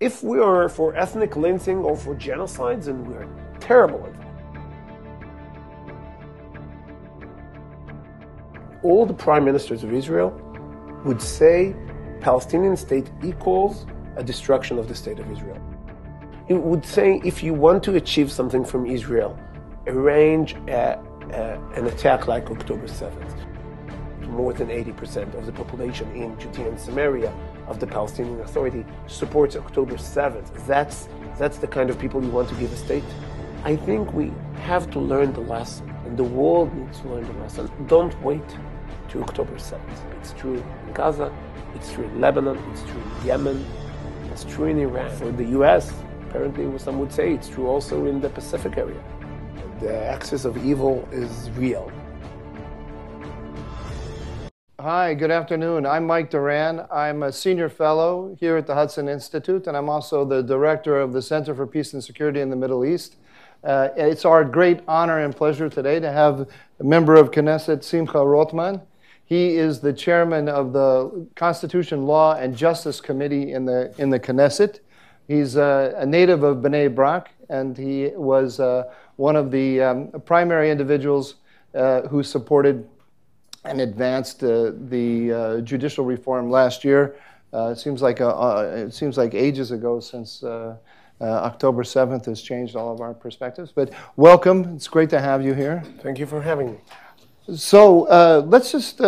If we are for ethnic cleansing or for genocides, then we're terrible at it. All the prime ministers of Israel would say Palestinian state equals a destruction of the state of Israel. He would say if you want to achieve something from Israel, arrange an attack like October 7th. More than 80% of the population in Judea and Samaria of the Palestinian Authority supports October 7th. That's the kind of people you want to give a state. I think we have to learn the lesson, and the world needs to learn the lesson. Don't wait to October 7th. It's true in Gaza, it's true in Lebanon, it's true in Yemen, it's true in Iran. For the US, apparently some would say it's true also in the Pacific area. The axis of evil is real. Hi, good afternoon. I'm Mike Duran. I'm a senior fellow here at the Hudson Institute, and I'm also the director of the Center for Peace and Security in the Middle East. It's our great honor and pleasure today to have a member of Knesset, שמחה רוטman. He is the chairman of the Constitution, Law, and Justice Committee in the Knesset. He's a native of Bnei Brak, and he was one of the primary individuals who supported and advanced the judicial reform last year. It seems like ages ago, since October 7th has changed all of our perspectives. But welcome. It's great to have you here. Thank you for having me. So let's just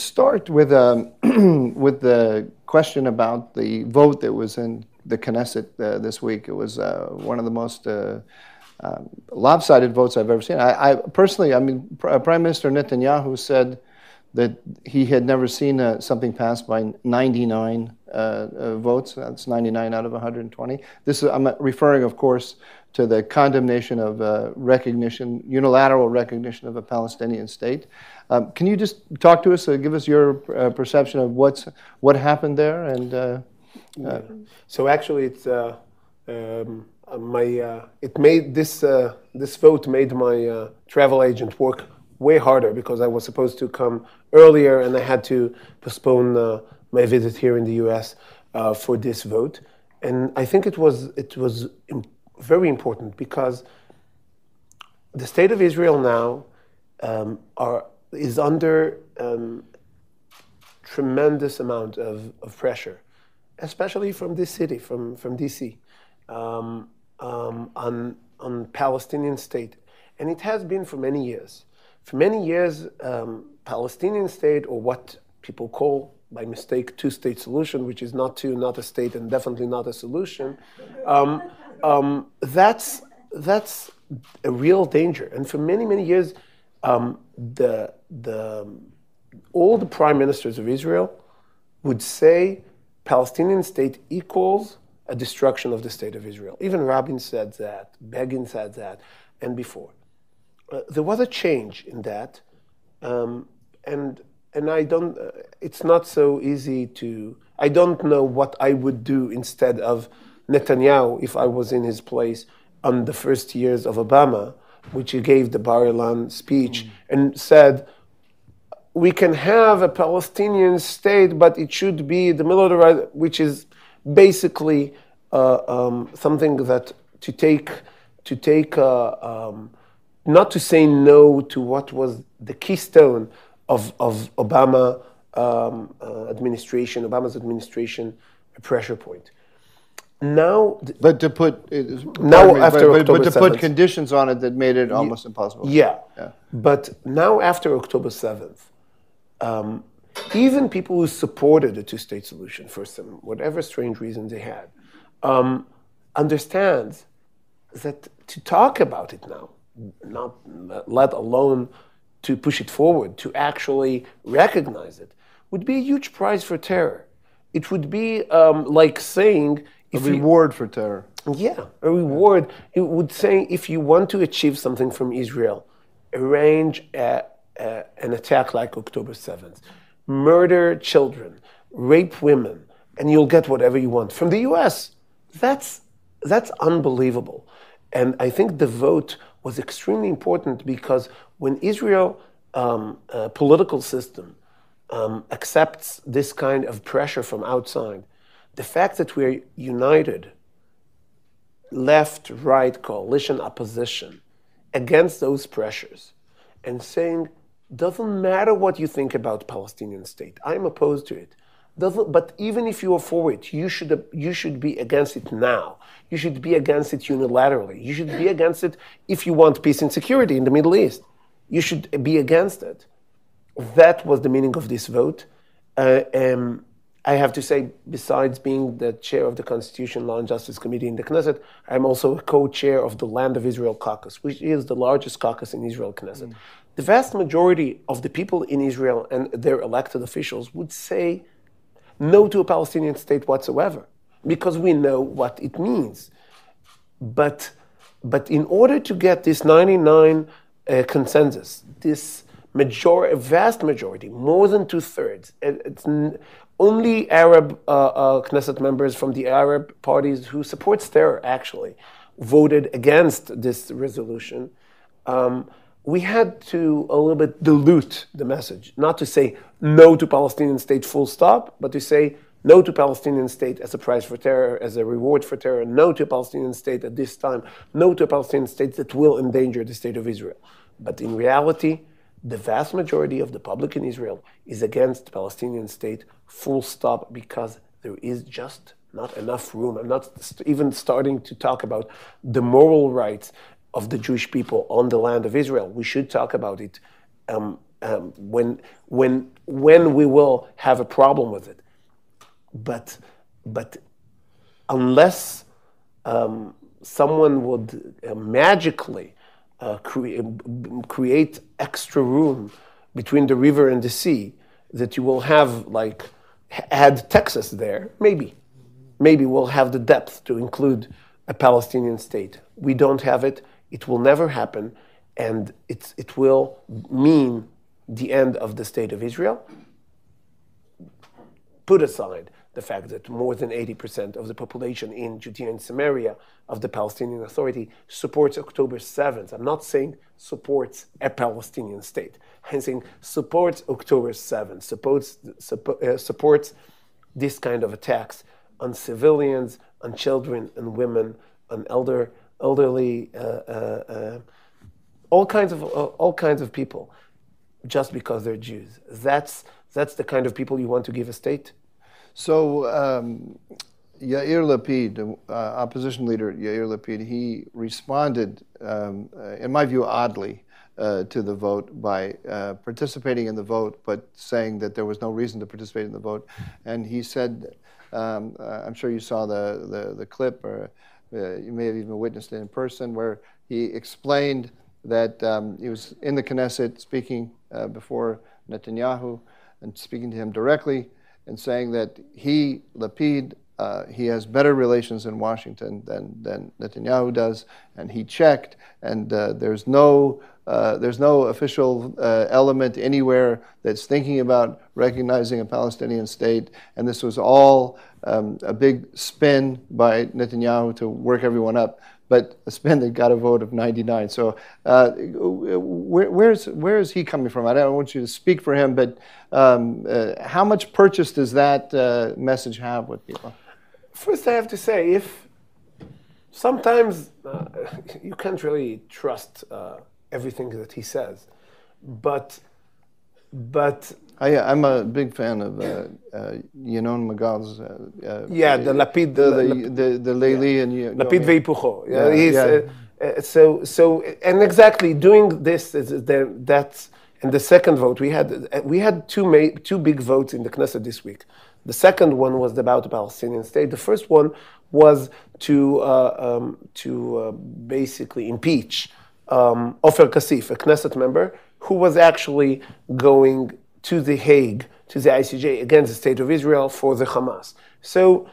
start with with the question about the vote that was in the Knesset this week. It was one of the most lopsided votes I've ever seen. I personally, Prime Minister Netanyahu said that he had never seen something passed by 99 votes. That's 99 out of 120. I'm referring, of course, to the condemnation of unilateral recognition of a Palestinian state. Can you just talk to us, give us your perception of what happened there? And so actually, it's this vote made my travel agent work way harder, because I was supposed to come earlier and I had to postpone my visit here in the U.S. For this vote. And I think it was very important, because the state of Israel now is under tremendous amount of pressure, especially from this city, from D.C., on Palestinian state. And it has been for many years. For many years, Palestinian state, or what people call by mistake two-state solution, which is not a state and definitely not a solution, that's a real danger. And for many, many years, all the prime ministers of Israel would say Palestinian state equals a destruction of the state of Israel. Even Rabin said that, Begin said that, and before. There was a change in that, and I don't. It's not so easy to. I don't know what I would do instead of Netanyahu if I was in his place on the first years of Obama, which he gave the Bar Ilan speech and said, we can have a Palestinian state, but it should be the militarized, which is basically something that to take not to say no to what was the keystone of Obama's administration pressure point. Now, but to put conditions on it that made it almost impossible. Yeah. But now after October 7th, even people who supported the two-state solution for some whatever strange reason they had, understands that to talk about it now, not let alone to push it forward, to actually recognize it, would be a huge prize for terror. It would be like saying... A reward for terror. Yeah, a reward. It would say, if you want to achieve something from Israel, arrange an attack like October 7th. Murder children, rape women, and you'll get whatever you want. From the US, that's unbelievable. And I think the vote was extremely important, because when Israel political system accepts this kind of pressure from outside, The fact that we're united, left, right, coalition, opposition, against those pressures, and saying, doesn't matter what you think about Palestinian state, I'm opposed to it. But even if you are for it, you should be against it now. You should be against it unilaterally. You should be against it if you want peace and security in the Middle East. You should be against it. That was the meaning of this vote. I have to say, besides being the chair of the Constitution, Law and Justice Committee in the Knesset, I'm also a co-chair of the Land of Israel Caucus, which is the largest caucus in Israel Knesset. The vast majority of the people in Israel and their elected officials would say no to a Palestinian state whatsoever, because we know what it means. But in order to get this 99 consensus, this vast majority, more than 2/3, it's only Arab Knesset members from the Arab parties who supports terror actually voted against this resolution. We had to a little bit dilute the message, not to say no to Palestinian state full stop, but to say no to Palestinian state as a price for terror, as a reward for terror, no to a Palestinian state at this time, no to a Palestinian state that will endanger the state of Israel. But in reality, the vast majority of the public in Israel is against the Palestinian state full stop, because there is just not enough room. I'm not even starting to talk about the moral rights of the Jewish people on the land of Israel. We should talk about it when we will have a problem with it. But unless someone would magically create extra room between the river and the sea, that you will have, like, add Texas there, maybe we'll have the depth to include a Palestinian state. We don't have it. It will never happen, and it will mean the end of the state of Israel. Put aside the fact that more than 80% of the population in Judea and Samaria of the Palestinian Authority supports October 7th. I'm not saying supports a Palestinian state. I'm saying supports October 7th, supports this kind of attacks on civilians, on children and women, on elderly, all kinds of people, just because they're Jews. That's the kind of people you want to give a state. So Yair Lapid, opposition leader Yair Lapid, he responded, in my view, oddly to the vote by participating in the vote, but saying that there was no reason to participate in the vote. And he said, I'm sure you saw the clip, or you may have even witnessed it in person, where he explained that he was in the Knesset speaking before Netanyahu and speaking to him directly, and saying that he, Lapid, he has better relations in Washington than Netanyahu does, and he checked, and there's no official element anywhere that's thinking about recognizing a Palestinian state, and this was all a big spin by Netanyahu to work everyone up, but a spin that got a vote of 99. So where is he coming from? I don't want you to speak for him, but how much purchase does that message have with people? First, I have to say, if sometimes you can't really trust everything that he says, but I'm a big fan of Yinon Magal's. The Lapid, the Leili and Lapid veipucho. So and exactly doing this that's. And the second vote, we had two big votes in the Knesset this week. The second one was about the Palestinian state. The first one was to basically impeach Ofer Kasif, a Knesset member, who was actually going to The Hague, to the ICJ, against the state of Israel for the Hamas. So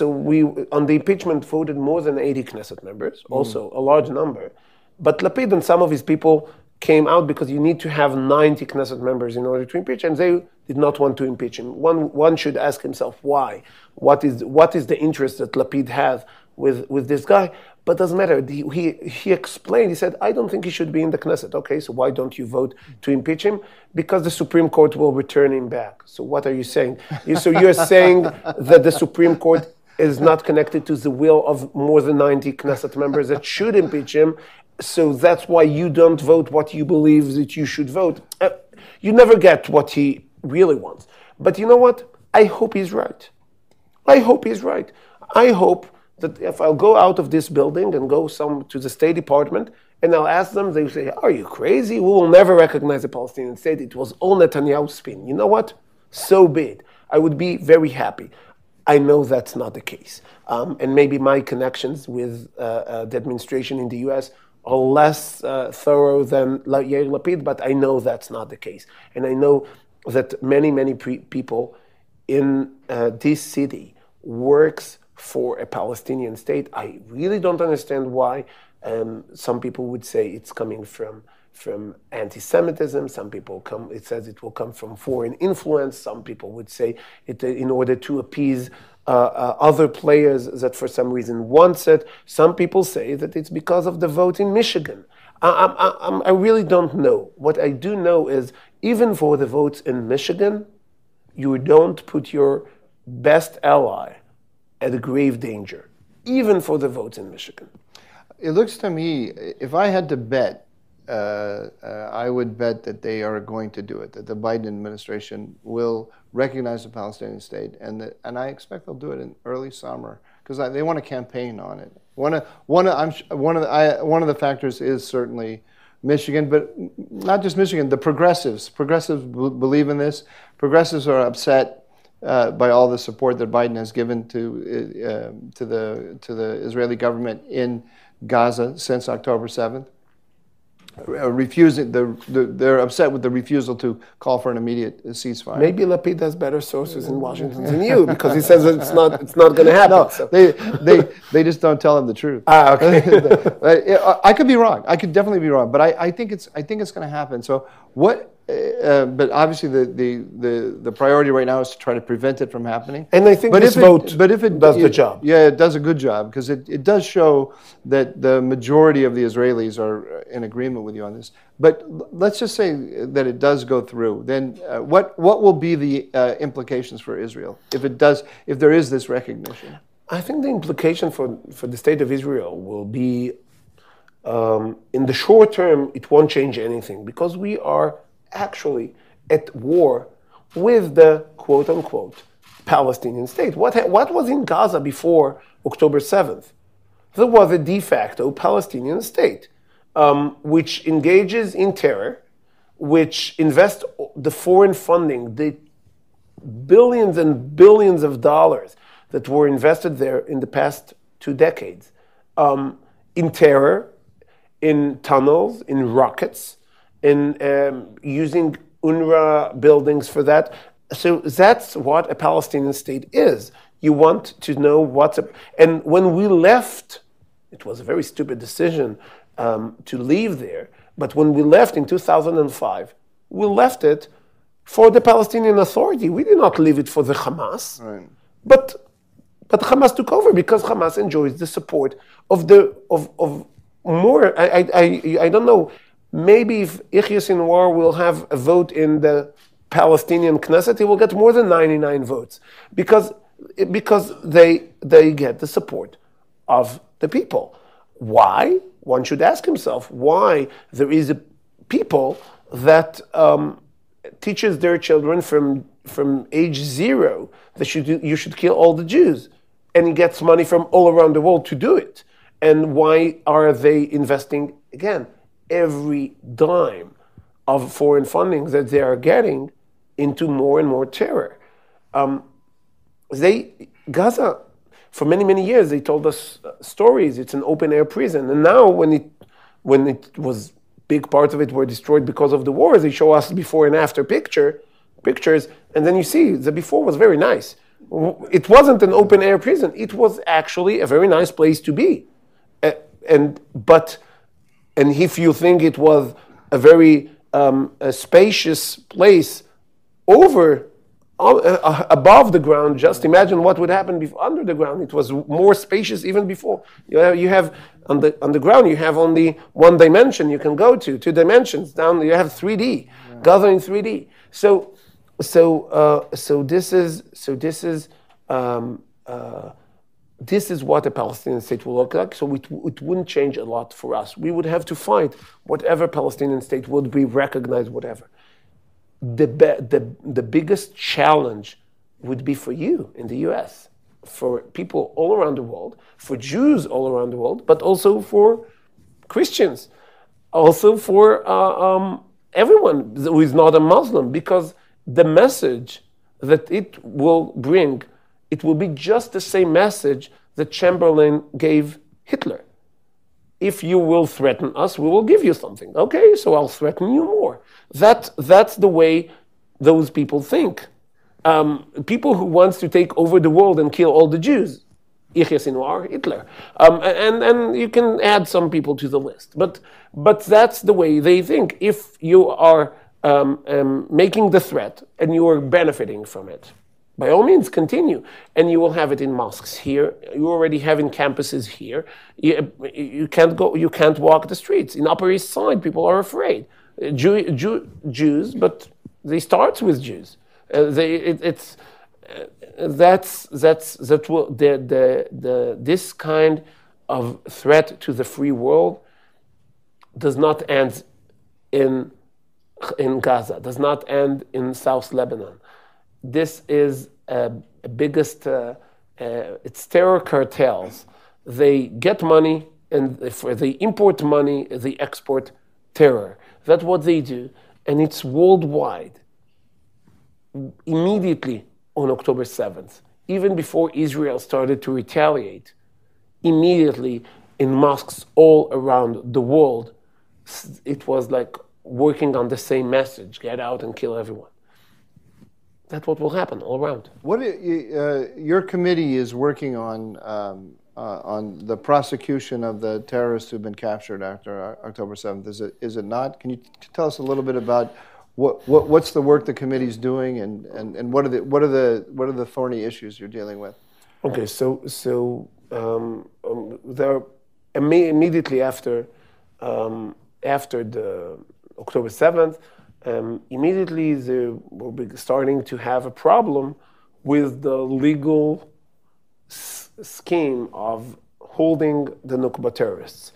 we, on the impeachment, voted more than 80 Knesset members, also a large number. But Lapid and some of his people came out because you need to have 90 Knesset members in order to impeach, and they did not want to impeach him. One should ask himself why. What is the interest that Lapid has with this guy, but doesn't matter. He explained, he said, I don't think he should be in the Knesset. Okay, so why don't you vote to impeach him? Because the Supreme Court will return him back. So what are you saying? So you're saying that the Supreme Court is not connected to the will of more than 90 Knesset members that should impeach him, so that's why you don't vote what you believe that you should vote. You never get what he really wants. But you know what? I hope he's right. I hope he's right. I hope that if I'll go out of this building and go to the State Department and I'll ask them, they say, are you crazy? We will never recognize a Palestinian state. It was all Netanyahu's spin. You know what? So be it. I would be very happy. I know that's not the case. And maybe my connections with the administration in the US are less thorough than Yair Lapid, but I know that's not the case. And I know that many people in this city works for a Palestinian state. I really don't understand why. Some people would say it's coming from anti-Semitism. Some people it says it will come from foreign influence. Some people would say it in order to appease other players that for some reason wants it. Some people say that it's because of the vote in Michigan. I really don't know. What I do know is even for the votes in Michigan, you don't put your best ally at a grave danger, even for the votes in Michigan. It looks to me, if I had to bet, I would bet that they are going to do it, that the Biden administration will recognize the Palestinian state, and I expect they'll do it in early summer because they want to campaign on it. One of the factors is certainly Michigan, but not just Michigan. The progressives believe in this. Progressives are upset by all the support that Biden has given to the Israeli government in Gaza since October 7th. They're upset with the refusal to call for an immediate ceasefire. Maybe Lapid has better sources in Washington than you, because he says it's not going to happen. No, so. they just don't tell him the truth. Okay. I could be wrong. I could definitely be wrong, but I think it's going to happen. So what? But obviously the priority right now is to try to prevent it from happening. And I think this vote does the job. Yeah, it does a good job because it does show that the majority of the Israelis are in agreement with you on this. But let's just say that it does go through. Then what will be the implications for Israel if there is this recognition? I think the implication for the state of Israel will be, in the short term, it won't change anything because we are actually at war with the quote-unquote Palestinian state. What was in Gaza before October 7th? There was a de facto Palestinian state, which engages in terror, which invests the foreign funding, the billions and billions of dollars that were invested there in the past 2 decades, in terror, in tunnels, in rockets, in using UNRWA buildings for that. So that's what a Palestinian state is. You want to know and when we left, it was a very stupid decision to leave there, but when we left in 2005, we left it for the Palestinian Authority. We did not leave it for the Hamas. Right. But Hamas took over because Hamas enjoys the support of more. I don't know. Maybe if Yahya Sinwar will have a vote in the Palestinian Knesset, he will get more than 99 votes because they get the support of the people. Why? One should ask himself why there is a people that teaches their children from age 0 that you should kill all the Jews, and he gets money from all around the world to do it. And why are they investing again? Every dime of foreign funding that they are getting into more and more terror. Gaza, for many years, they told us stories. It's an open-air prison. And now when it was, big parts of it were destroyed because of the war, they show us before and after pictures, and then you see the before was very nice. It wasn't an open-air prison. It was actually a very nice place to be. And if you think it was a very spacious place over above the ground, just imagine what would happen under the ground. It was more spacious even before. You have on the ground, you have only one dimension you can go to, 2 dimensions. Down you have 3D, gathering 3D. So this is what a Palestinian state will look like. So it wouldn't change a lot for us. We would have to fight whatever Palestinian state would be recognized, whatever. The biggest challenge would be for you in the US, for people all around the world, for Jews all around the world, but also for Christians, also for everyone who is not a Muslim, because the message that it will bring, it will be just the same message that Chamberlain gave Hitler. If you will threaten us, we will give you something. Okay, so I'll threaten you more. That's the way those people think. People who wants to take over the world and kill all the Jews, Yahya Sinwar, Hitler, and you can add some people to the list. But that's the way they think. If you are making the threat and you are benefiting from it, by all means, continue. And you will have it in mosques here. You already have in campuses here. You can't walk the streets. In Upper East Side, people are afraid. Jews, but they start with Jews. This kind of threat to the free world does not end in Gaza, does not end in South Lebanon. This is biggest, it's terror cartels. They get money, and they import money, they export terror. That's what they do, and it's worldwide. Immediately on October 7th, even before Israel started to retaliate, immediately in mosques all around the world, it was like working on the same message: get out and kill everyone. That's what will happen all around. What your committee is working on the prosecution of the terrorists who've been captured after October 7th. Is it not? Can you tell us a little bit about what's the work the committee's doing, and what are the thorny issues you're dealing with? Okay, so there immediately after the October 7th. Immediately they will be starting to have a problem with the legal scheme of holding the Nukba terrorists.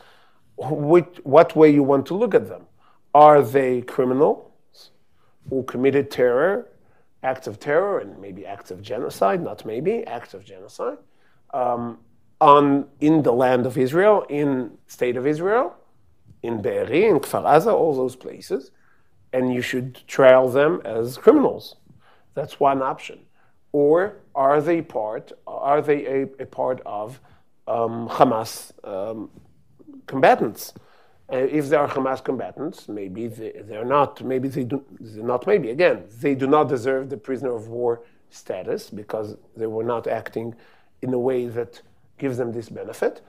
What way you want to look at them? Are they criminals who committed terror, acts of terror, and maybe acts of genocide, not maybe, acts of genocide, in the land of Israel, in state of Israel, in Be'eri, in Kfar Aza, all those places, and you should trial them as criminals. That's one option. Or are they a part of Hamas combatants? If they are Hamas combatants, maybe they're not. Maybe they do not. Maybe again, they do not deserve the prisoner of war status because they were not acting in a way that gives them this benefit.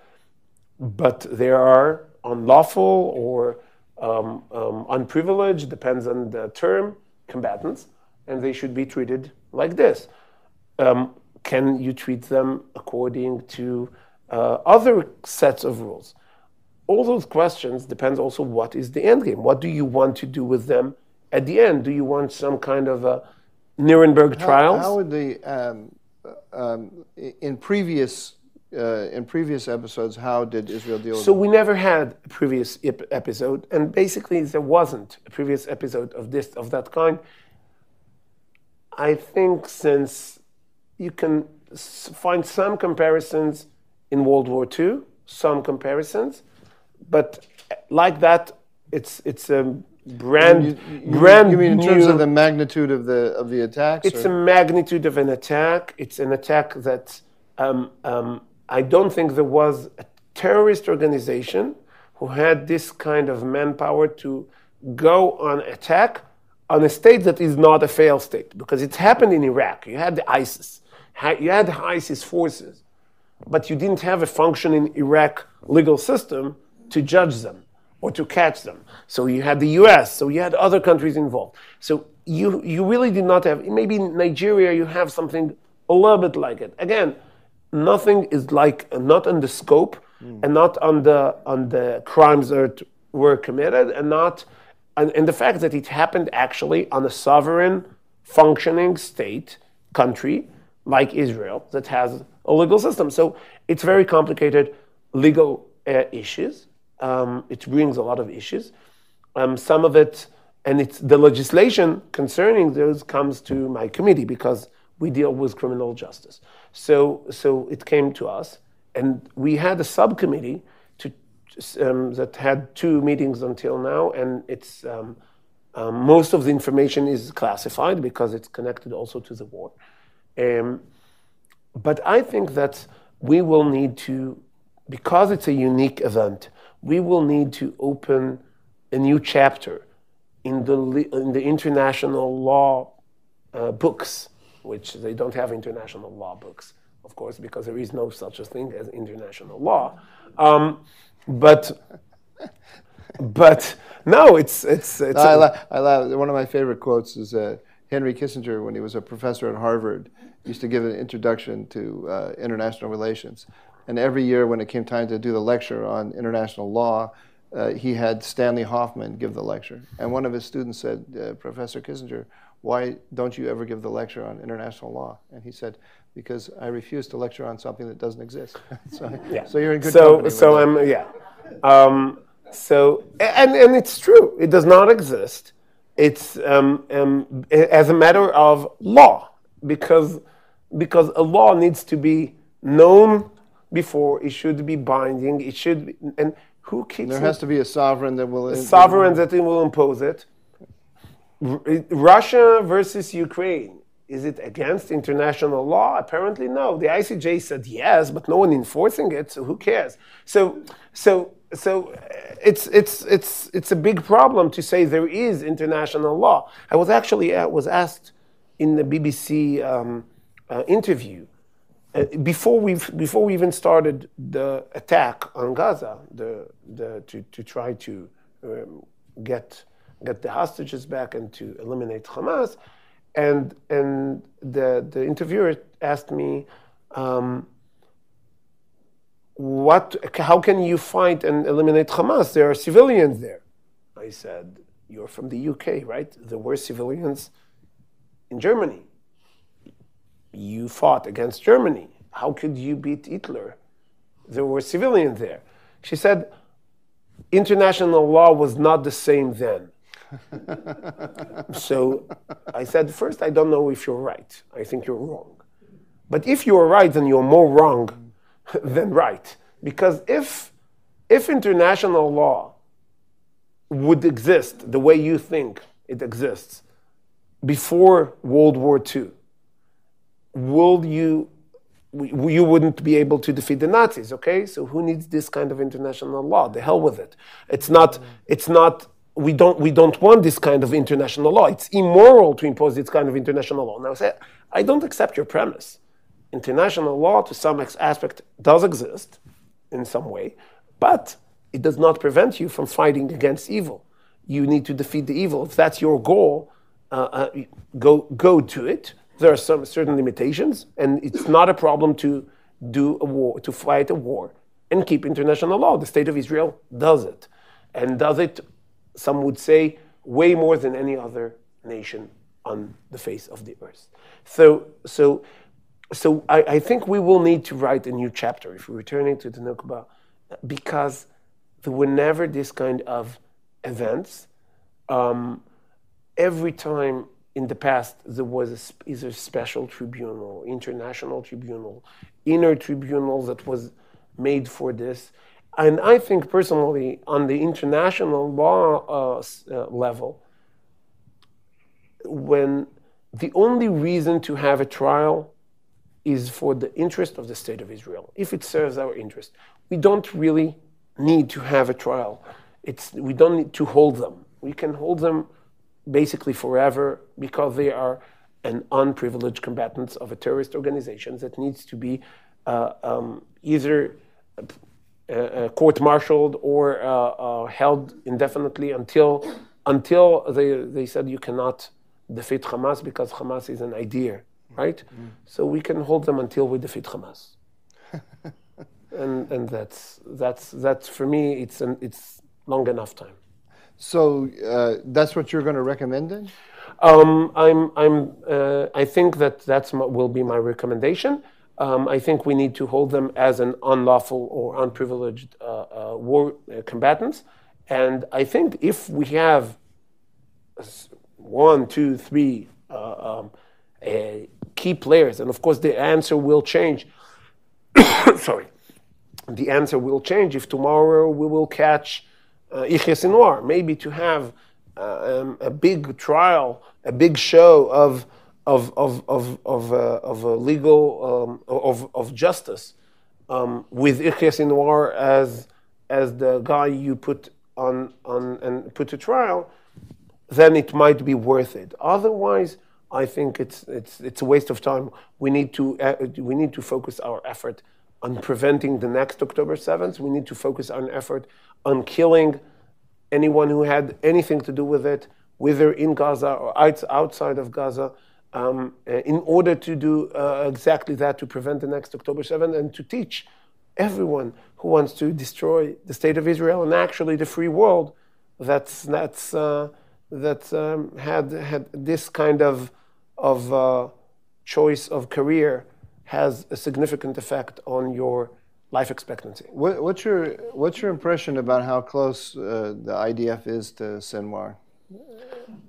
But they are unlawful or unprivileged, depends on the term, combatants, and they should be treated like this. Can you treat them according to other sets of rules? All those questions depends also what is the end game. What do you want to do with them at the end? Do you want some kind of a Nuremberg trials? How would they, in previous episodes, how did Israel deal with it? So we never had a previous episode, and basically there wasn't a previous episode of that kind. I think since you can find some comparisons in World War II, some comparisons, but like that, it's a brand You mean in new, terms of the magnitude of the attacks? It's a magnitude of an attack. It's an attack that I don't think there was a terrorist organization who had this kind of manpower to go on attack on a state that is not a failed state, because it happened in Iraq. You had the ISIS. You had the ISIS forces, but you didn't have a functioning Iraq legal system to judge them or to catch them. So you had the US, so you had other countries involved. So you really did not have, maybe in Nigeria you have something a little bit like it. Again, nothing is like, not on the scope and not on the crimes that were committed and the fact that it happened actually on a sovereign, functioning state, country, like Israel, that has a legal system. So it's very complicated legal issues. It brings a lot of issues. Some of it, and it's the legislation concerning those comes to my committee because we deal with criminal justice. So it came to us, and we had a subcommittee that had 2 meetings until now, and it's most of the information is classified because it's connected also to the war. But I think that we will need to, because it's a unique event, we will need to open a new chapter in the international law books, which they don't have international law books, of course, because there is no such a thing as international law. But no, it's I love one of my favorite quotes is Henry Kissinger, when he was a professor at Harvard, used to give an introduction to international relations. And every year when it came time to do the lecture on international law, he had Stanley Hoffman give the lecture. And one of his students said, Professor Kissinger, why don't you ever give the lecture on international law? And he said, because I refuse to lecture on something that doesn't exist. So you're in good company. And it's true. It does not exist. It's as a matter of law, because a law needs to be known before it should be binding. It should be, and who keeps there has to be a sovereign that will impose it. Russia versus Ukraine. Is it against international law? Apparently no. The ICJ said yes, but no one enforcing it, so who cares? So it's a big problem to say there is international law. I was actually was asked in the BBC interview before we even started the attack on Gaza, to try to get the hostages back and to eliminate Hamas. And the interviewer asked me, how can you fight and eliminate Hamas? There are civilians there. I said, you're from the UK, right? There were civilians in Germany. You fought against Germany. How could you beat Hitler? There were civilians there. She said, international law was not the same then. So I said, first, I don't know if you're right. I think you're wrong. But if you're right, then you're more wrong than right. Because if international law would exist the way you think it exists before World War II, you wouldn't be able to defeat the Nazis, okay? So who needs this kind of international law? The hell with it. It's not. We don't want this kind of international law. It's immoral to impose this kind of international law. Now, I don't accept your premise. International law, to some aspect, does exist in some way, but it does not prevent you from fighting against evil. You need to defeat the evil. If that's your goal, go to it. There are some certain limitations, and it's not a problem to do a war, to fight a war, and keep international law. The State of Israel does it, and does it, some would say, way more than any other nation on the face of the earth. So I think we will need to write a new chapter if we're returning to the Nukba, because there were never this kind of events. Every time in the past there was either special tribunal, international tribunal, inner tribunal that was made for this. And I think personally, on the international law level, when the only reason to have a trial is for the interest of the State of Israel, if it serves our interest, we don't really need to have a trial. We don't need to hold them. We can hold them basically forever because they are an unprivileged combatants of a terrorist organization that needs to be either court-martialed or held indefinitely until they said you cannot defeat Hamas because Hamas is an idea, right? Mm. So we can hold them until we defeat Hamas. and that's for me, it's long enough time. So that's what you're going to recommend then? I think that will be my recommendation. I think we need to hold them as an unlawful or unprivileged war combatants. And I think if we have 1, 2, 3 key players, and of course the answer will change. Sorry. The answer will change if tomorrow we will catch Yahya Sinwar, maybe to have a big trial, a big show of legal of justice with Yahya Sinwar as the guy you put on and put to trial, then it might be worth it. Otherwise, I think it's a waste of time. We need to focus our effort on preventing the next October 7th. We need to focus our effort on killing anyone who had anything to do with it, whether in Gaza or outside of Gaza, in order to do exactly that, to prevent the next October 7th, and to teach everyone who wants to destroy the state of Israel and actually the free world that had this kind of choice of career has a significant effect on your life expectancy. What's your impression about how close the IDF is to Sinwar?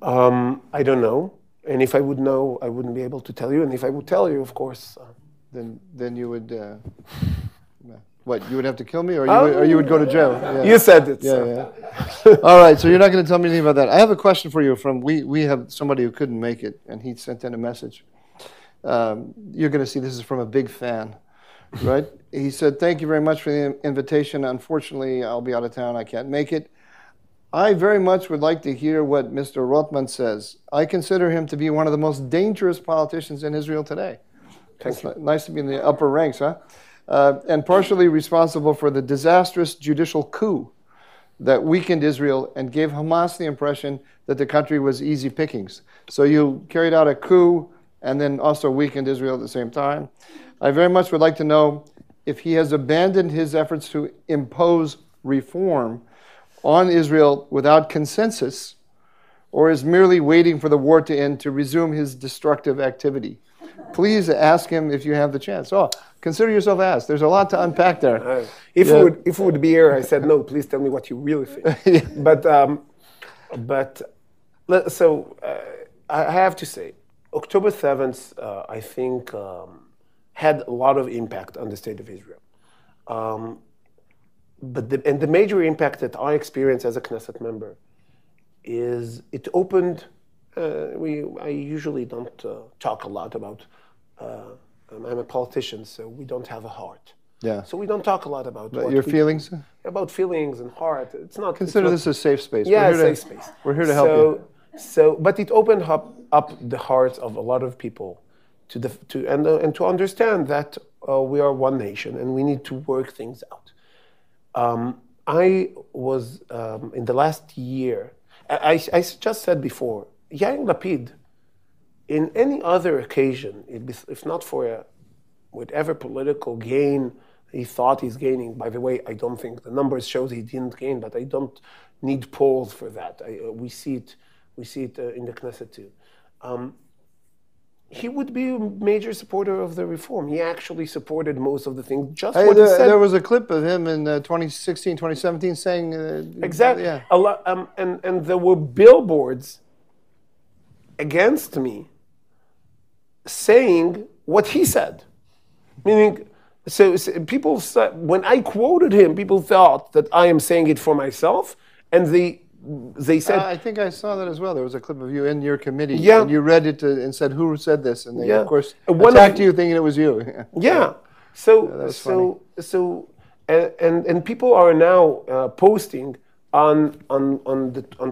I don't know, and if I would know, I wouldn't be able to tell you. And if I would tell you, of course, then you would. What, you would have to kill me, or you would go to jail? Yeah. You said it. Yeah. All right, so you're not going to tell me anything about that. I have a question for you. We have somebody who couldn't make it, and he sent in a message. You're going to see this is from a big fan, right? He said, "Thank you very much for the invitation. Unfortunately, I'll be out of town. I can't make it. I very much would like to hear what Mr. Routhman says. I consider him to be one of the most dangerous politicians in Israel today." It's nice to be in the upper ranks, huh? And partially responsible for the disastrous judicial coup that weakened Israel and gave Hamas the impression that the country was easy pickings. So you carried out a coup and then also weakened Israel at the same time. I very much would like to know if he has abandoned his efforts to impose reform on Israel without consensus, or is merely waiting for the war to end to resume his destructive activity. Please ask him if you have the chance. Oh, consider yourself asked. There's a lot to unpack there. If it would be here, I said, no, please tell me what you really think. So I have to say, October 7th, I think, had a lot of impact on the state of Israel. But the major impact that I experienced as a Knesset member is it opened. I usually don't talk a lot about. I'm a politician, so we don't have a heart. Yeah. So we don't talk a lot about your feelings. About feelings and heart. It's not. Consider this a safe space. Yeah, safe space. We're here to help you. But it opened up the hearts of a lot of people and to understand that we are one nation and we need to work things out. I was in the last year. I just said before, Yair Lapid, in any other occasion, if not for whatever political gain he thought he's gaining. By the way, I don't think the numbers shows he didn't gain, but I don't need polls for that. We see it in the Knesset too. He would be a major supporter of the reform. He actually supported most of the things. Just what he said. There was a clip of him in 2016, 2017 saying... exactly. Yeah. A lot, and there were billboards against me saying what he said. Meaning, so people said, when I quoted him, people thought that I am saying it for myself, and they said... I think I saw that as well. There was a clip of you in your committee, yeah. And you read it and said, who said this? And they, yeah. of course, attacked you thinking it was you. Yeah. So people are now posting on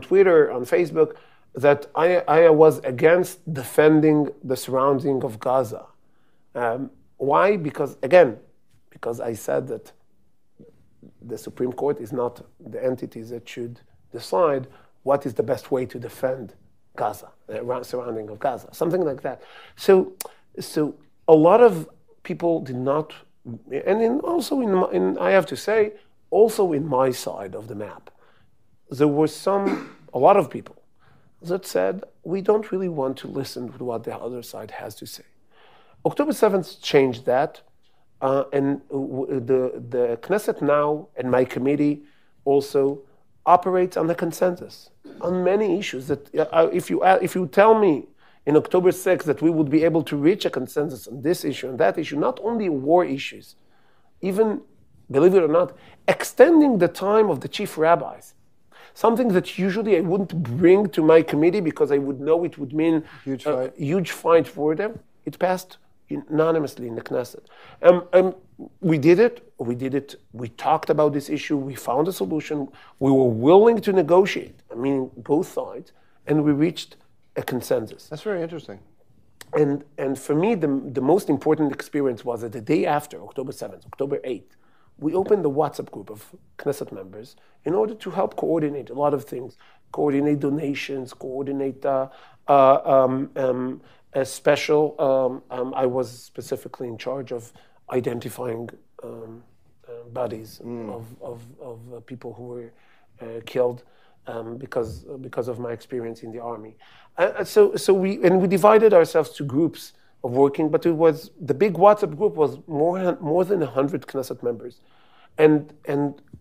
Twitter, on Facebook, that I was against defending the surrounding of Gaza. Why? Because I said that the Supreme Court is not the entity that should decide what is the best way to defend Gaza, surrounding of Gaza, something like that. So a lot of people did not, and I have to say, also in my side of the map, there were a lot of people that said, we don't really want to listen to what the other side has to say. October 7th changed that, and the Knesset now, and my committee also, operates on the consensus on many issues. That if you tell me in October 6th that we would be able to reach a consensus on this issue and that issue, not only war issues, even, believe it or not, extending the time of the chief rabbis, something that usually I wouldn't bring to my committee because I would know it would mean a huge fight for them. It passed unanimously in the Knesset. We did it. We talked about this issue. We found a solution. We were willing to negotiate, both sides, and we reached a consensus. That's very interesting. And for me, the most important experience was that the day after, October 7th, October 8th, we opened the WhatsApp group of Knesset members in order to help coordinate a lot of things, coordinate donations, coordinate a special, I was specifically in charge of identifying bodies of people who were killed because of my experience in the army. So we divided ourselves to groups of working, but the big WhatsApp group was more than 100 Knesset members. And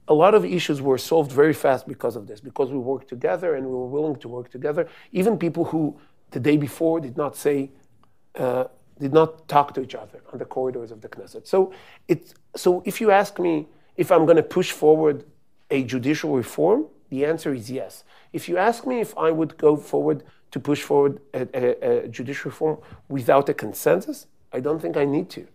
a lot of issues were solved very fast because of this, because we worked together and we were willing to work together. Even people who the day before did not talk to each other on the corridors of the Knesset. So if you ask me if I'm going to push forward a judicial reform, the answer is yes. If you ask me if I would go forward to push forward a judicial reform without a consensus, I don't think I need to.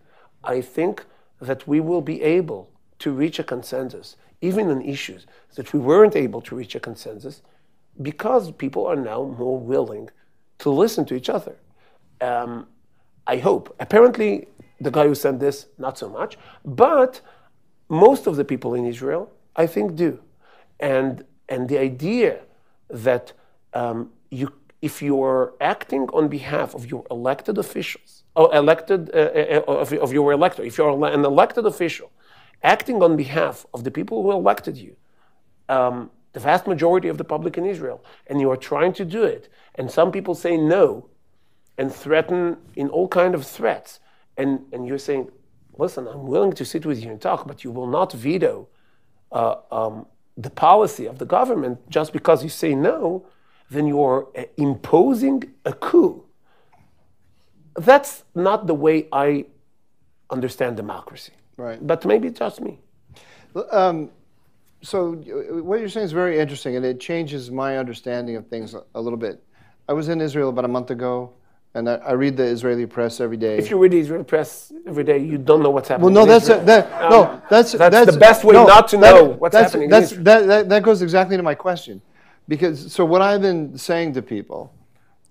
I think that we will be able to reach a consensus, even on issues that we weren't able to reach a consensus, because people are now more willing to listen to each other. I hope. Apparently, the guy who sent this, not so much, but most of the people in Israel, I think, do. And the idea that if you're acting on behalf of your elected officials, or of your elector, if you're an elected official, acting on behalf of the people who elected you, the vast majority of the public in Israel, and you are trying to do it, and some people say no, and threaten in all kind of threats, and you're saying, listen, I'm willing to sit with you and talk, but you will not veto the policy of the government just because you say no, then you're imposing a coup. That's not the way I understand democracy. Right. But maybe it's just me. So what you're saying is very interesting, and it changes my understanding of things a little bit. I was in Israel about a month ago, and I read the Israeli press every day. If you read the Israeli press every day, you don't know what's happening. Well, no, that's the best way not to know what's happening. That goes exactly to my question, because so what I've been saying to people,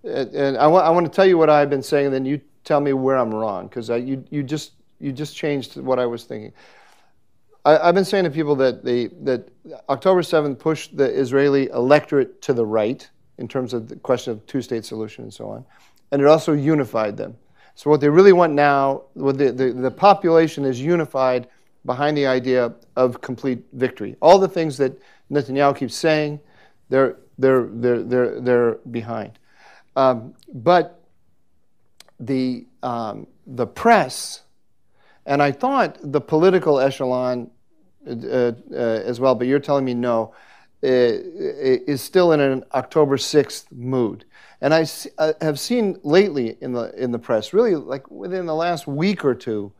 and I want to tell you what I've been saying, and then you tell me where I'm wrong, because you just changed what I was thinking. I've been saying to people that October 7th pushed the Israeli electorate to the right in terms of the question of two-state solution and so on, and it also unified them. So what they really want now, the population is unified behind the idea of complete victory. All the things that Netanyahu keeps saying, they're behind. But the press, and I thought the political echelon as well, but you're telling me no, is still in an October 6th mood. And I have seen lately in the press, really like within the last week or two,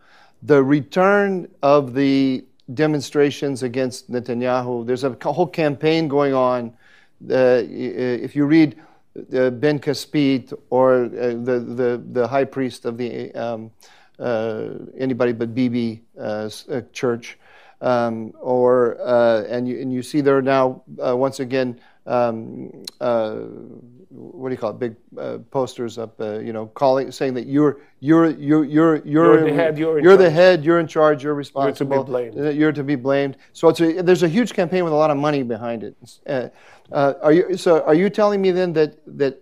the return of the demonstrations against Netanyahu. There's a whole campaign going on. If you read Ben Caspit or the high priest of the anybody but Bibi church, and you see there now once again what do you call it? Big posters up, saying that you're the head, you're in charge, you're responsible, you're to be blamed. You're to be blamed. So there's a huge campaign with a lot of money behind it. Are you telling me then that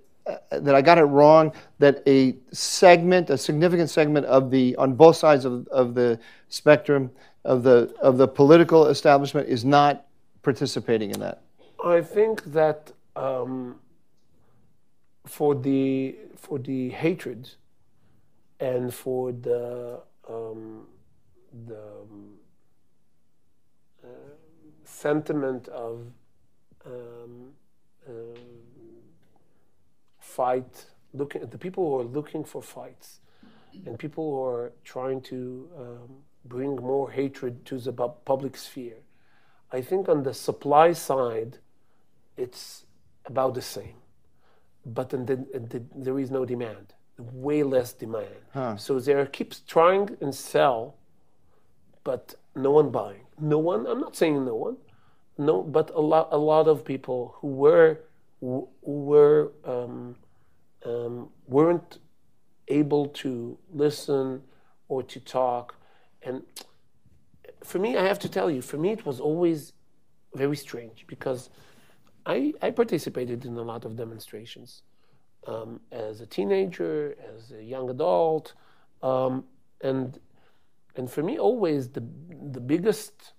I got it wrong, that a significant segment on both sides of the spectrum of the political establishment is not participating in that? I think that for the hatred and for the sentiment of fight, looking at the people who are looking for fights and people who are trying to bring more hatred to the public sphere. I think on the supply side, it's about the same, but there is no demand, way less demand. So they keeps trying and sell, but no one buying. No one. I'm not saying no one. No, but a lot of people who weren't able to listen or to talk. And for me, I have to tell you, for me it was always very strange because I participated in a lot of demonstrations as a teenager, as a young adult, and for me always the biggest.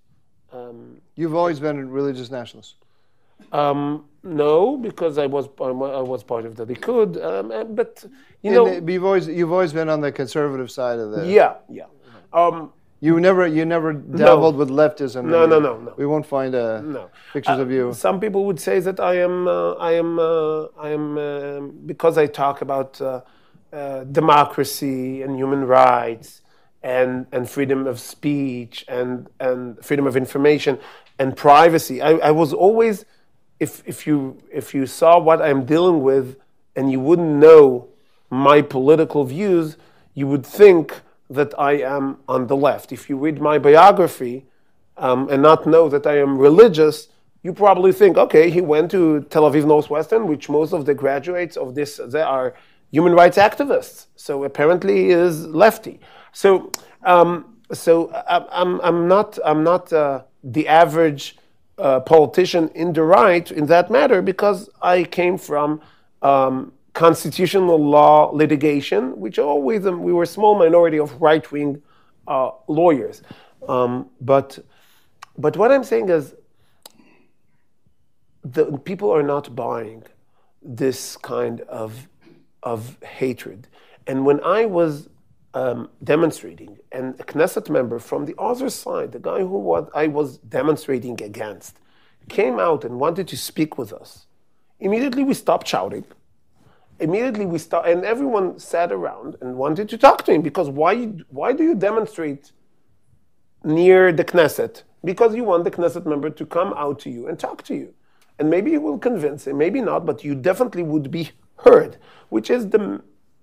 You've always been a religious nationalist. No, because I was part of the Likud, but you've always been on the conservative side of the. Yeah. You never dabbled with leftism. No. We won't find pictures of you. Some people would say that I am because I talk about democracy and human rights and freedom of speech and freedom of information and privacy. I was always, if you saw what I'm dealing with and you wouldn't know my political views, you would think that I am on the left. If you read my biography and not know that I am religious, you probably think, okay, he went to Tel Aviv Northwestern, which most of the graduates of this, they are human rights activists. So apparently he is lefty. So I'm not the average politician in the right in that matter because I came from constitutional law litigation, which always we were a small minority of right-wing lawyers. But what I'm saying is the people are not buying this kind of hatred. And when I was demonstrating, and a Knesset member from the other side, the guy I was demonstrating against, came out and wanted to speak with us, immediately we stopped shouting. Immediately we stopped, and everyone sat around and wanted to talk to him because why do you demonstrate near the Knesset? Because you want the Knesset member to come out to you and talk to you. And maybe you will convince him, maybe not, but you definitely would be heard, which is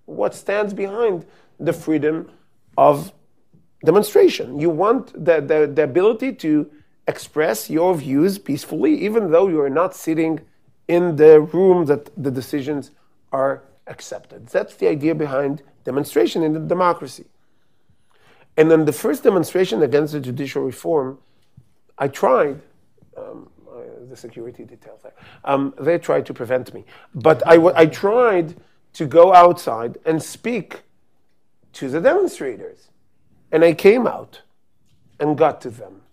what stands behind the freedom of demonstration. You want the ability to express your views peacefully, even though you are not sitting in the room that the decisions are accepted. That's the idea behind demonstration in a democracy. And then the first demonstration against the judicial reform, I tried, the security details there, they tried to prevent me. But I tried to go outside and speak to the demonstrators. And I came out and got to them.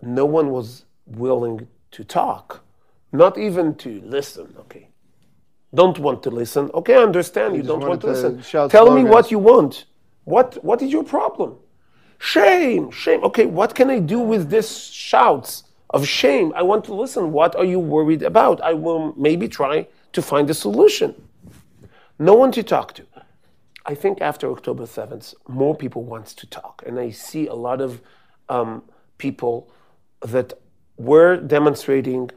No one was willing to talk, not even to listen, okay? Don't want to listen. Okay, I understand you don't want to listen. Tell me what you want. What is your problem? Shame. Okay, what can I do with this shouts of shame? I want to listen. What are you worried about? I will maybe try to find a solution. No one to talk to. I think after October 7th, more people want to talk. And I see a lot of people that were demonstrating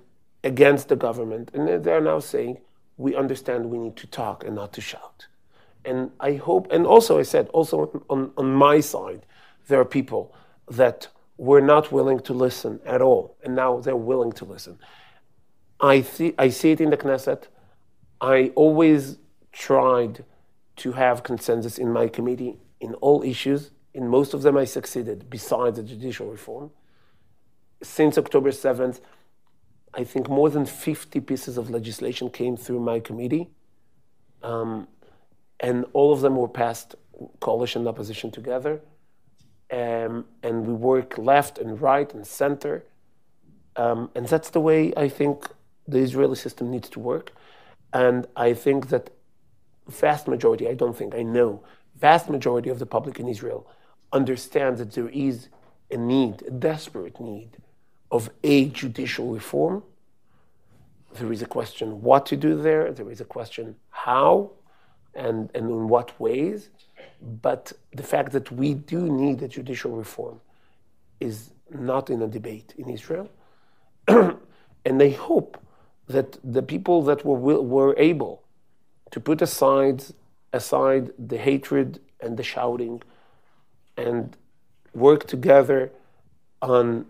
against the government. And they're now saying, we understand we need to talk and not to shout. And I hope, and also I said, also on my side, there are people that were not willing to listen at all, and now they're willing to listen. I see it in the Knesset. I always tried to have consensus in my committee in all issues. In most of them I succeeded, besides the judicial reform. Since October 7th, I think more than 50 pieces of legislation came through my committee, and all of them were passed coalition and opposition together. And we work left and right and center. And that's the way I think the Israeli system needs to work. And I think that vast majority, I know, vast majority of the public in Israel understands that there is a need, a desperate need of a judicial reform. There is a question what to do there. There is a question how and in what ways. But the fact that we do need a judicial reform is not in a debate in Israel. And I hope that the people that were able to put aside the hatred and the shouting and work together on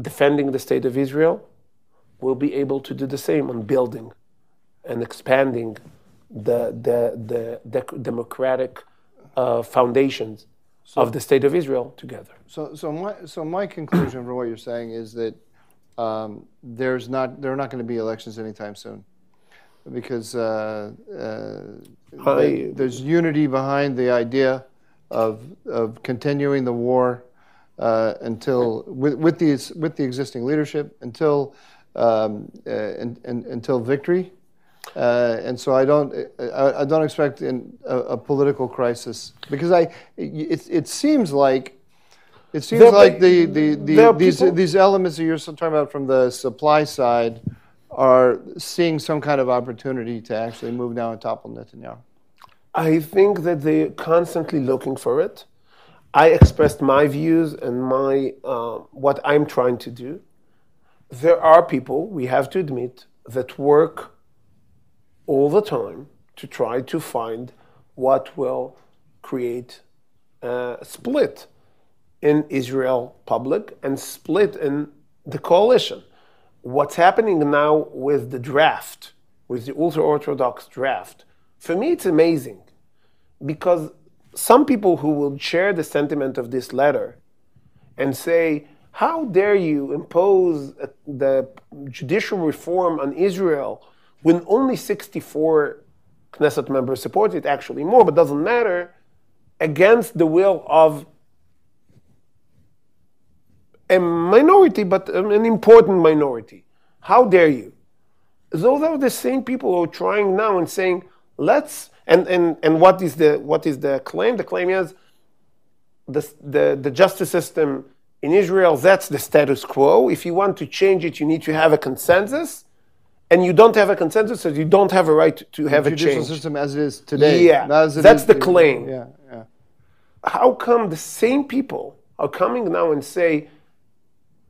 defending the state of Israel will be able to do the same on building and expanding the democratic foundations of the state of Israel together. So my conclusion from what you're saying is that there are not going to be elections anytime soon, because there's unity behind the idea of continuing the war until with the existing leadership until victory. And so I don't expect a political crisis, because it seems like these elements that you're talking about from the supply side are seeing some kind of opportunity to actually move now and topple Netanyahu. I think that they're constantly looking for it. I expressed my views and my what I'm trying to do. There are people, we have to admit, that work all the time to try to find what will create a split in Israel public and split in the coalition. What's happening now with the draft, with the ultra-Orthodox draft, for me it's amazing, because some people who will share the sentiment of this letter and say, how dare you impose the judicial reform on Israel when only 64 Knesset members support it, actually more, but doesn't matter, against the will of a minority, but an important minority. How dare you? Those are the same people who are trying now and saying, let's, and what is the claim? The claim is the justice system in Israel, that's the status quo. If you want to change it, you need to have a consensus. And you don't have a consensus, so you don't have a right to have a change. The judicial system as it is today. Yeah, that's the claim. Yeah. How come the same people are coming now and say,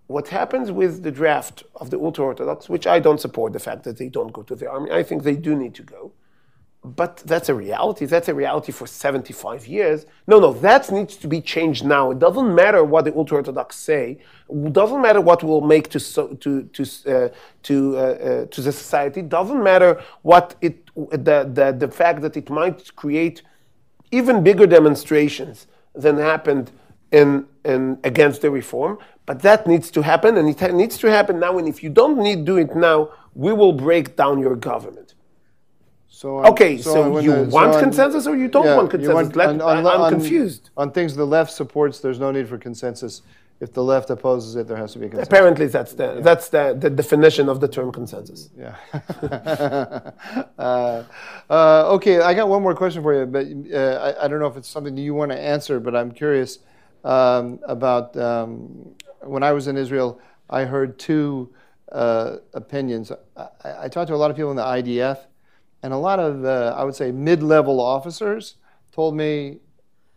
what happens with the draft of the ultra-Orthodox, which I don't support the fact that they don't go to the army. I think they do need to go. But that's a reality. That's a reality for 75 years. No, that needs to be changed now. It doesn't matter what the ultra-Orthodox say. It doesn't matter what will make to the society. It doesn't matter what the fact that it might create even bigger demonstrations than happened in against the reform. But that needs to happen, and it needs to happen now. And if you don't do it now, we will break down your government. So you want consensus or you don't want consensus? I'm confused. On things the left supports, there's no need for consensus. If the left opposes it, there has to be consensus. Apparently, that's the definition of the term consensus. Yeah. Okay, I got one more question for you, but I don't know if it's something you want to answer, but I'm curious about when I was in Israel, I heard two opinions. I talked to a lot of people in the IDF, and a lot of, I would say, mid-level officers told me,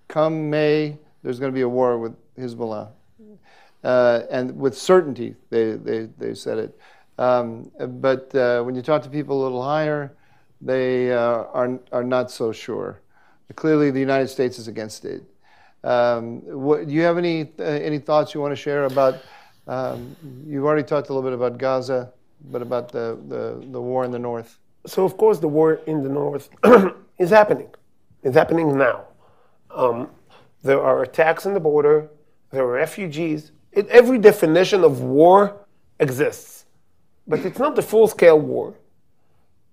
come May, there's going to be a war with Hezbollah. And with certainty, they said it. But when you talk to people a little higher, they are not so sure. Clearly, the United States is against it. Do you have any thoughts you want to share about? You've already talked a little bit about Gaza, but about the war in the north. So, of course, the war in the north is happening. It's happening now. There are attacks on the border. There are refugees. Every definition of war exists. But it's not a full-scale war.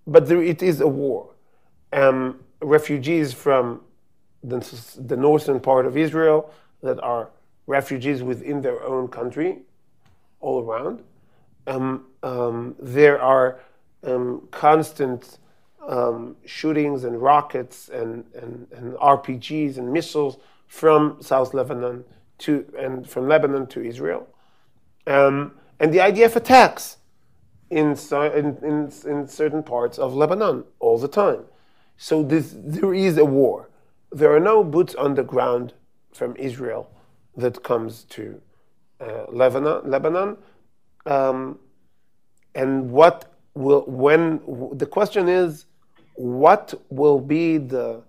But it is a war. Refugees from the northern part of Israel that are refugees within their own country, all around. There are constant shootings and rockets and RPGs and missiles from South Lebanon from Lebanon to Israel, and the IDF attacks in certain parts of Lebanon all the time. So there is a war. There are no boots on the ground from Israel that comes to Lebanon, and the question is, what will be the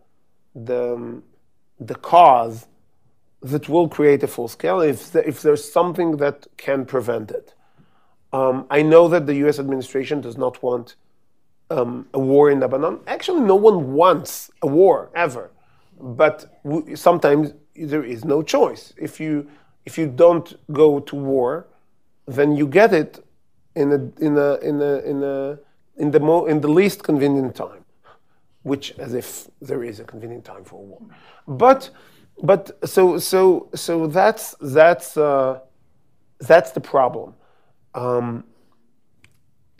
cause that will create a full scale if there's something that can prevent it? I know that the U.S. administration does not want a war in Lebanon. Actually, no one wants a war ever, but sometimes there is no choice. If you don't go to war, then you get it in the least convenient time, which as if there is a convenient time for a war. But so that's the problem.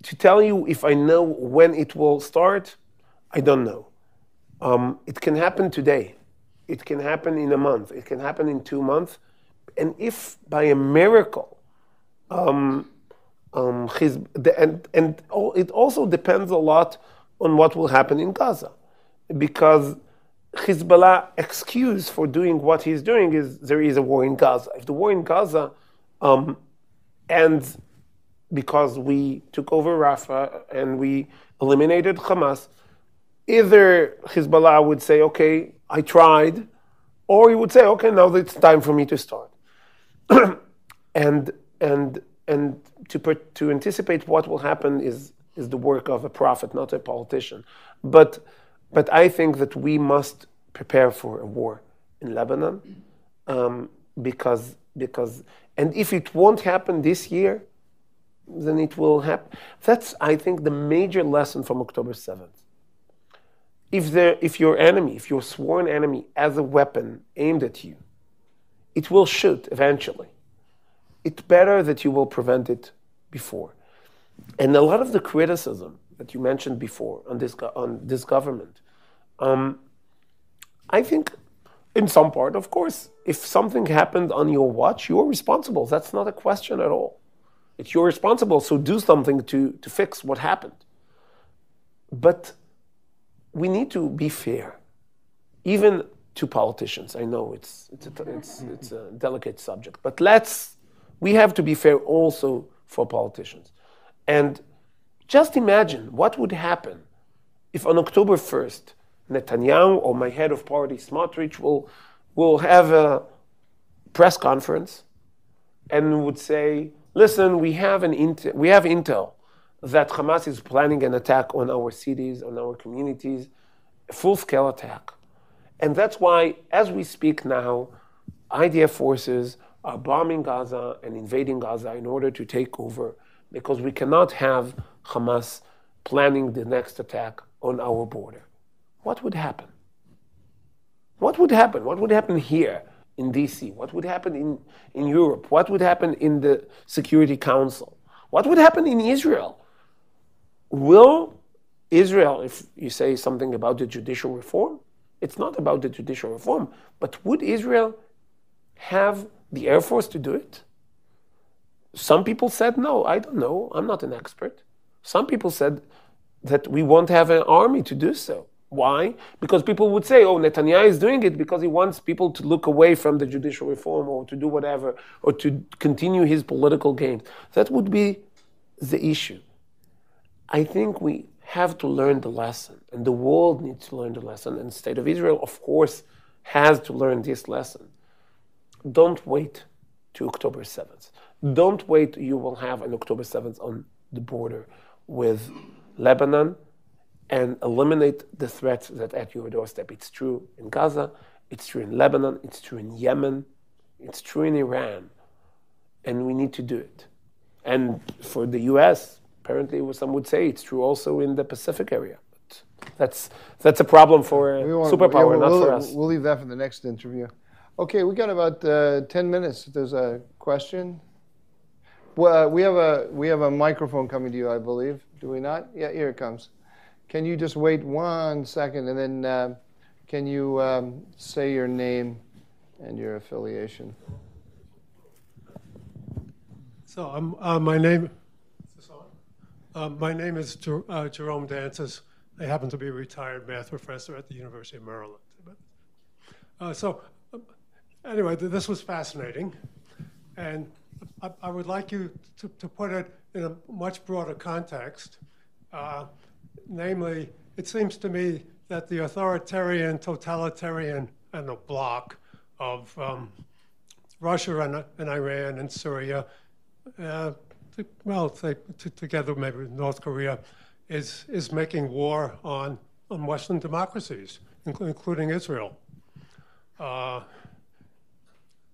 To tell you if I know when it will start, I don't know. It can happen today. It can happen in a month. It can happen in 2 months. And if by a miracle, it also depends a lot on what will happen in Gaza, because Hezbollah excuse for doing what he's doing is there is a war in Gaza. If the war in Gaza ends because we took over Rafah and we eliminated Hamas, either Hezbollah would say, okay, I tried, or he would say, okay, now it's time for me to start. and to anticipate what will happen is the work of a prophet, not a politician. But I think that we must prepare for a war in Lebanon, because and if it won't happen this year, then it will happen. That's, I think, the major lesson from October 7th. If your sworn enemy has a weapon aimed at you, it will shoot eventually. It's better that you will prevent it before. And a lot of the criticism that you mentioned before on this government, I think in some part, of course, if something happened on your watch, you're responsible. That's not a question at all. It's you're responsible, so do something to fix what happened. But we need to be fair, even to politicians. I know it's a delicate subject, but we have to be fair also for politicians. And just imagine what would happen if on October 1st, Netanyahu or my head of party, Smotrich, will have a press conference and would say, listen, we have intel that Hamas is planning an attack on our cities, on our communities, a full-scale attack. And that's why, as we speak now, IDF forces are bombing Gaza and invading Gaza in order to take over, because we cannot have Hamas planning the next attack on our border. What would happen? What would happen? What would happen here in DC? What would happen in Europe? What would happen in the Security Council? What would happen in Israel? Will Israel, if you say something about the judicial reform, it's not about the judicial reform, but would Israel have the Air Force to do it? Some people said no, I don't know, I'm not an expert. Some people said that we won't have an army to do so. Why? Because people would say, oh, Netanyahu is doing it because he wants people to look away from the judicial reform or to do whatever, or to continue his political games. That would be the issue. I think we have to learn the lesson, and the world needs to learn the lesson, and the State of Israel, of course, has to learn this lesson. don't wait to October 7th. Don't wait. You will have an October 7th on the border with Lebanon and eliminate the threats that at your doorstep. It's true in Gaza, it's true in Lebanon, it's true in Yemen, it's true in Iran. And we need to do it. And for the US, apparently some would say it's true also in the Pacific area. But that's a problem for a superpower, not for us. We'll leave that for the next interview. Okay, we got about 10 minutes. If there's a question. Well, we have a microphone coming to you, I believe. Do we not? Yeah, here it comes. Can you just wait 1 second, and then can you say your name and your affiliation? So my name is Jerome Dances. I happen to be a retired math professor at the University of Maryland. Anyway, this was fascinating, and I would like you to put it in a much broader context. Namely, it seems to me that the authoritarian, totalitarian, and the bloc of Russia and Iran and Syria, together maybe with North Korea, is making war on Western democracies, including Israel.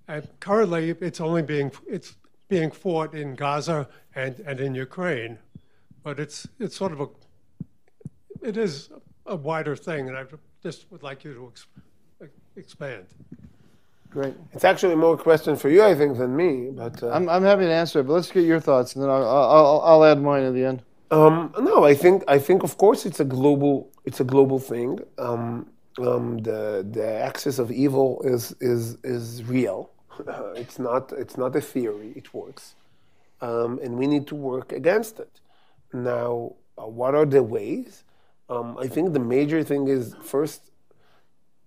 And currently, it's being fought in Gaza and in Ukraine, but it is a wider thing, and I just would like you to expand. Great. It's actually more a question for you, I think, than me. But I'm happy to answer it, but let's get your thoughts, and then I'll add mine at the end. No, I think of course it's a global thing. The axis of evil is real. It's not a theory. It works, and we need to work against it. Now, what are the ways? I think the major thing is first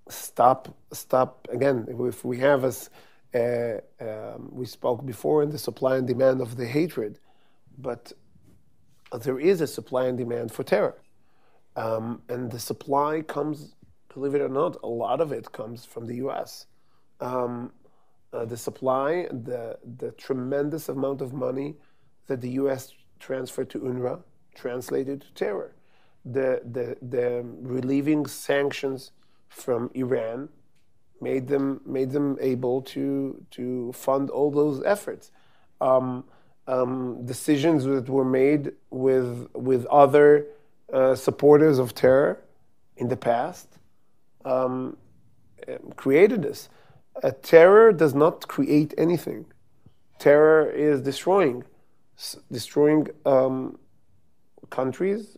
stop. Again, if we have we spoke before in the supply and demand of the hatred, but there is a supply and demand for terror, and the supply comes, believe it or not, a lot of it comes from the U.S. The supply, the tremendous amount of money that the U.S. transferred to UNRWA translated to terror. The relieving sanctions from Iran made them able to fund all those efforts. Decisions that were made with other supporters of terror in the past created this. Terror does not create anything. Terror is destroying countries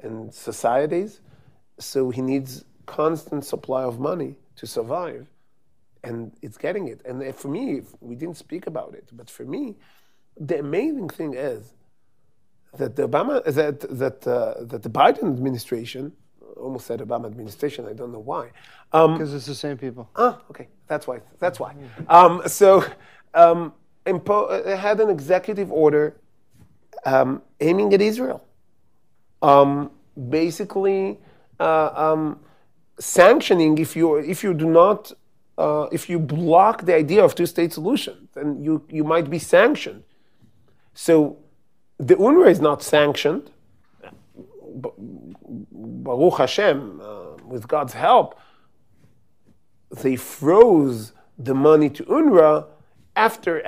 and societies. So he needs constant supply of money to survive, and it's getting it. And for me, we didn't speak about it, but for me, the amazing thing is that the Biden administration, almost said Obama administration, I don't know why. Because it's the same people. Okay, that's why. Had an executive order aiming at Israel, basically sanctioning if you block the idea of two-state solution, then you might be sanctioned. So the UNRWA is not sanctioned. Baruch Hashem, with God's help, they froze the money to UNRWA after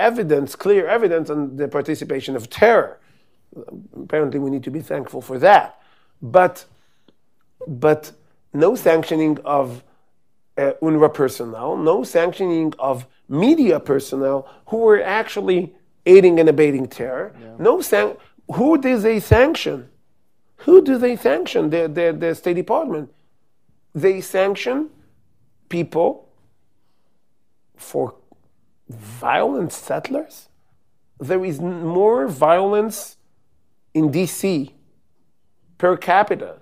clear evidence on the participation of terror. Apparently we need to be thankful for that. But no sanctioning of UNRWA personnel, no sanctioning of media personnel who were actually aiding and abetting terror. Yeah. Who do they sanction? Who do they sanction? The State Department. They sanction people for violent settlers. There is more violence in D.C. per capita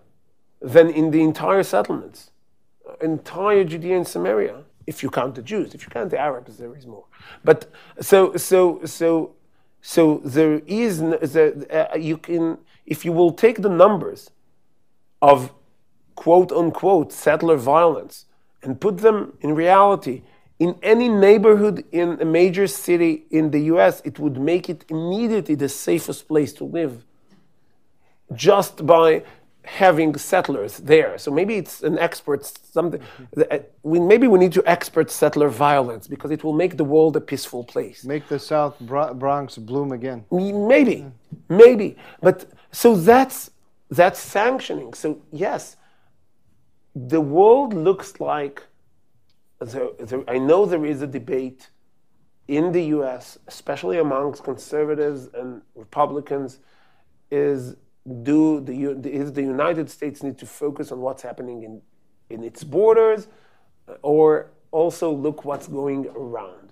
than in the entire settlements, entire Judea and Samaria. If you count the Jews, if you count the Arabs, there is more. But so there is you can, if you will take the numbers of quote unquote settler violence and put them in reality in any neighborhood in a major city in the US, it would make it immediately the safest place to live just by having settlers there. So maybe it's an expert, something. Maybe we need to expert settler violence because it will make the world a peaceful place. Make the South Bronx bloom again. Maybe. But so that's sanctioning. So yes, the world looks like, I know there is a debate in the US, especially amongst conservatives and Republicans, is the United States need to focus on what's happening in its borders, or also look what's going around?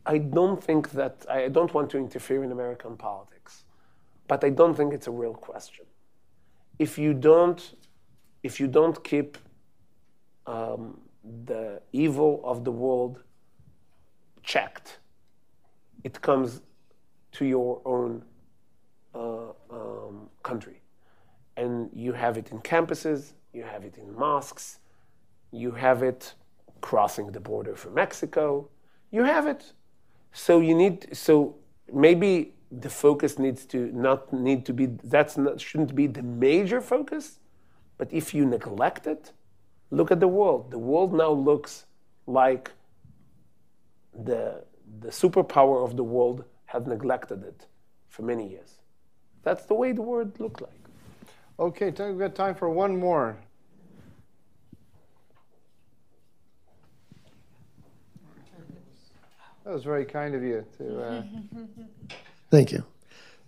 I don't want to interfere in American politics, but I don't think it's a real question. If you don't keep the evil of the world checked, it comes to your own country. And you have it in campuses, you have it in mosques, you have it crossing the border from Mexico, you have it. So maybe the focus shouldn't be the major focus, but if you neglect it, look at the world. The world now looks like the superpower of the world has neglected it for many years. That's the way the world looked like. Okay, we've got time for one more. That was very kind of you to... Thank you.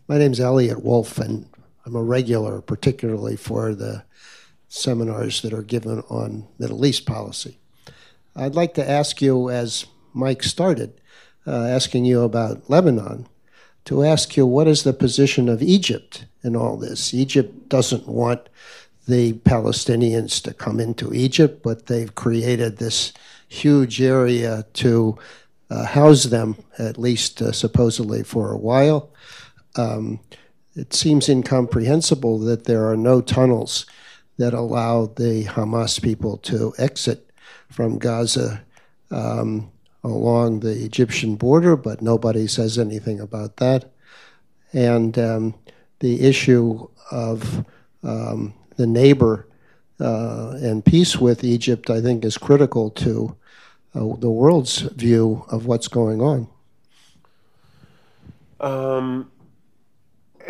My name's Elliot Wolf, and I'm a regular, particularly for the seminars that are given on Middle East policy. I'd like to ask you, as Mike started, asking you about Lebanon, to ask you what is the position of Egypt in all this. Egypt doesn't want the Palestinians to come into Egypt, but they've created this huge area to house them, at least supposedly for a while. It seems incomprehensible that there are no tunnels that allow the Hamas people to exit from Gaza along the Egyptian border, but nobody says anything about that. And the issue of the neighbor and peace with Egypt, I think, is critical to the world's view of what's going on.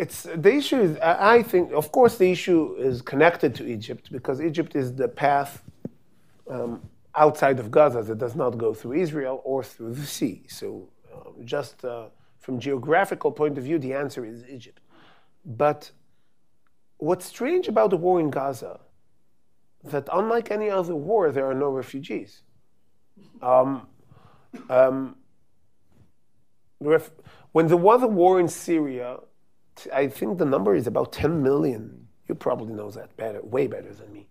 The issue is, I think, of course, the issue is connected to Egypt because Egypt is the path outside of Gaza that does not go through Israel or through the sea. So just from geographical point of view, the answer is Egypt. But what's strange about the war in Gaza, that unlike any other war, there are no refugees. When there was a war in Syria, I think the number is about 10 million. You probably know that better, way better than me.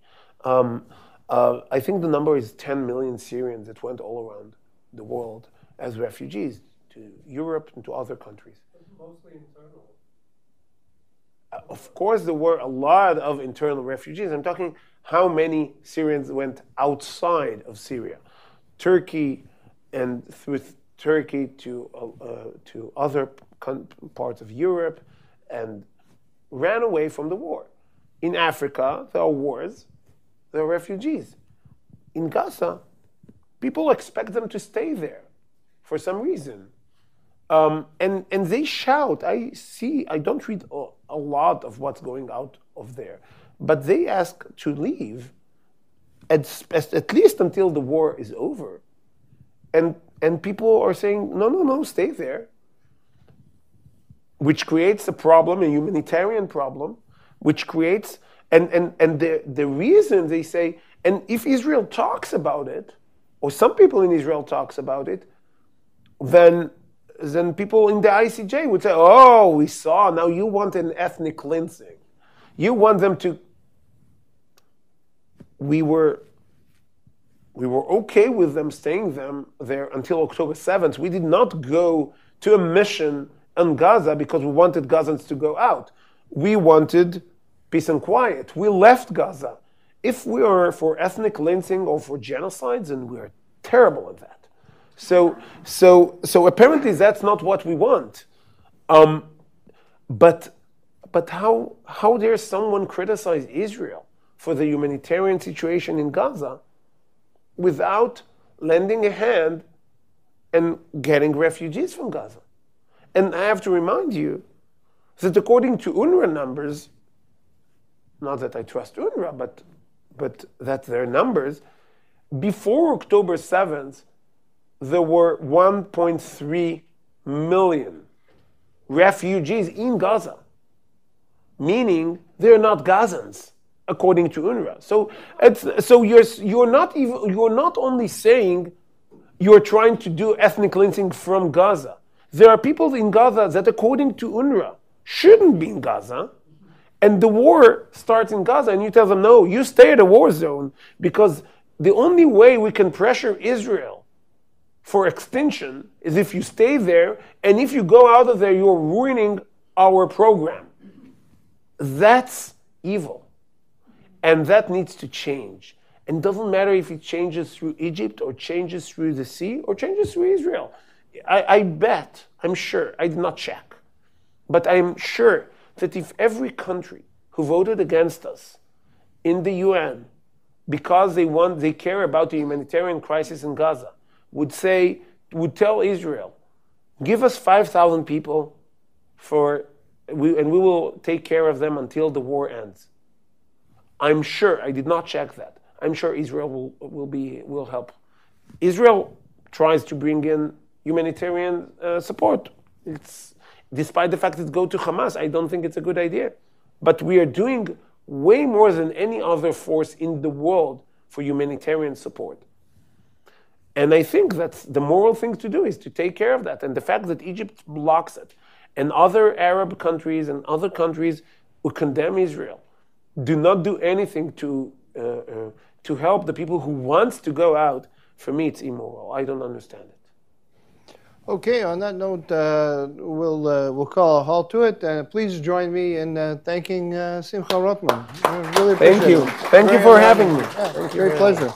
I think the number is 10 million Syrians that went all around the world as refugees to Europe and to other countries. Mostly internal. Of course, there were a lot of internal refugees. I'm talking how many Syrians went outside of Syria. Turkey, and through Turkey to other parts of Europe, and ran away from the war. In Africa, there are wars, there are refugees. In Gaza, people expect them to stay there for some reason. And they shout. I don't read a lot of what's going out of there, but they ask to leave at least until the war is over. And people are saying, no, stay there, which creates a problem, a humanitarian problem, which creates, and the reason they say, and if Israel talks about it, or some people in Israel talks about it, then people in the ICJ would say, oh, we saw, now you want an ethnic cleansing. You want them to, we were okay with them staying there until October 7th. We did not go to a mission in Gaza because we wanted Gazans to go out. We wanted peace and quiet. We left Gaza. if we are for ethnic cleansing or for genocides, and we are terrible at that. So apparently that's not what we want. But how dare someone criticize Israel for the humanitarian situation in Gaza without lending a hand and getting refugees from Gaza? And I have to remind you that according to UNRWA numbers, not that I trust UNRWA, but that their numbers, before October 7th, there were 1.3 million refugees in Gaza, meaning they're not Gazans, according to UNRWA. So you're not only saying you're trying to do ethnic cleansing from Gaza. There are people in Gaza that, according to UNRWA, shouldn't be in Gaza, and the war starts in Gaza, and you tell them, no, you stay at a war zone, because the only way we can pressure Israel for extinction is if you stay there, and if you go out of there, you're ruining our program. That's evil. And that needs to change. And it doesn't matter if it changes through Egypt, or changes through the sea, or changes through Israel. I'm sure, I did not check, but I'm sure that if every country who voted against us in the UN because they care about the humanitarian crisis in Gaza would tell Israel, give us 5,000 people and we will take care of them until the war ends. I'm sure, I did not check that, I'm sure Israel will help. Israel tries to bring in humanitarian support. Despite the fact that it goes to Hamas, I don't think it's a good idea. But we are doing way more than any other force in the world for humanitarian support. And I think that's the moral thing to do, is to take care of that. And the fact that Egypt blocks it, and other Arab countries and other countries who condemn Israel do not do anything to help the people who wants to go out, for me it's immoral. I don't understand it. Okay, on that note, we'll call a halt to it. Please join me in thanking Simcha Rothman. I really appreciate it. Thank you. Thank you for having me. Yeah, great pleasure.